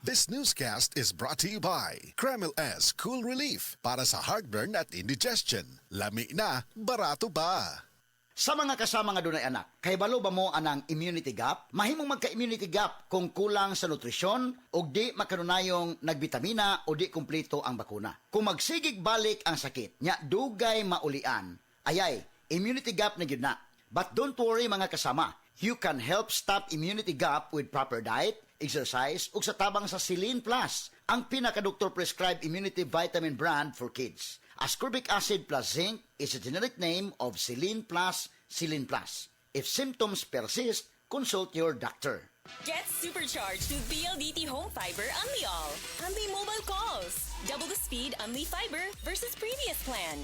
This newscast is brought to you by Kreml S Cool Relief para sa heartburn at indigestion. Lami na, barato ba? Sa mga kasama nga dunay anak, kay balo ba mo anang immunity gap? Mahimong magka-immunity gap kung kulang sa nutrisyon o di makanunayong nagbitamina o di kumpleto ang bakuna. Kung magsigig balik ang sakit, nya dugay maulian, ayay, immunity gap na gyud na. But don't worry mga kasama, you can help stop immunity gap with proper diet, exercise, ug sa tabang sa Celine Plus, ang pinaka-doktor prescribed immunity vitamin brand for kids. Ascorbic acid plus zinc is a generic name of Celine Plus, Celine Plus. If symptoms persist, consult your doctor. Get supercharged with PLDT Home Fiber Unli All. Unli mobile calls. Double the speed Unli Fiber versus previous plan.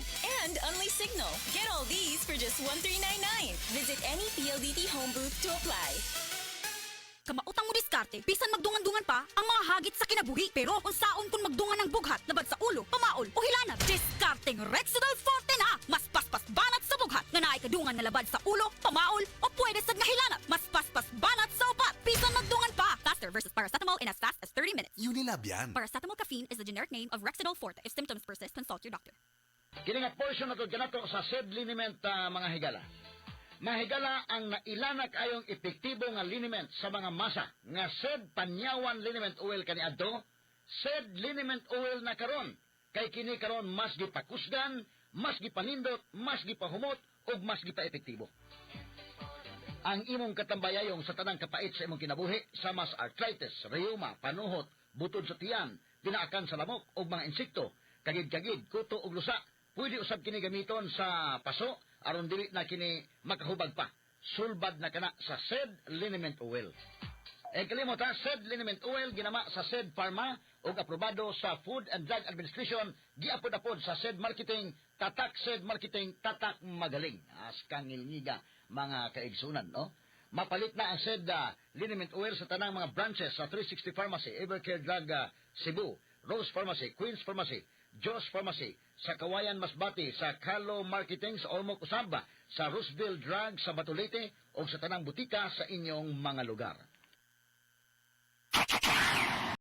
And Unli Signal. Get all these for just $1399. Visit any PLDT home booth to apply. Kamautang mo diskarte, bisan magdungan-dungan pa ang mga hagit sa kinabuhi. Pero kung saon kung magdungan ng bughat, labad sa ulo, pamaol o hilanat, diskarteng Rexidol Forte na! Mas paspas banat sa bughat, nga naay kadungan na labad sa ulo, pamaol o pwede sad nga hilanat. Mas paspas banat sa upat, bisan magdungan pa! Faster versus paracetamol in as fast as 30 minutes. Unilab yan. Paracetamol caffeine is the generic name of Rexidol Forte. If symptoms persist, consult your doctor. Kini nga portion nato ganato sa seed liniment mga higala. Mahigala ang nailanak ayong epektibo nga liniment sa mga masa nga seed panyawan liniment oil kaniadto, seed liniment oil na karon kay kini karon mas gipakusgan, mas gipanindot, mas gipahumot ug mas gipaepektibo. Ang imong katambayayong sa tanang kapait sa imong kinabuhi sama sa arthritis, rheuma, panuhot, butod sa tiyan, dinaakan sa lamok ug mga insekto, kagid-kagid, kuto ug lusa, pwede usab kini gamiton sa paso aron dili na kini makahubag pa. Sulbad na kana sa seed liniment oil. Kalimot ha, seed liniment oil ginama sa Seed Pharma ug aprobado sa Food and Drug Administration, giapod-apod sa seed marketing, tatak seed marketing, tatak magaling. Askang ngilngiga mga kaigsunan, no? Mapalit na ang seed liniment oil sa tanang mga branches sa 360 Pharmacy, Evercare Drug Cebu, Rose Pharmacy, Queen's Pharmacy, Joss Pharmacy, sa Kawayan Masbati, sa Kalo Marketing sa Ormoc Usaba, sa Roosevelt Drug sa Batulete o sa tanang butika sa inyong mga lugar.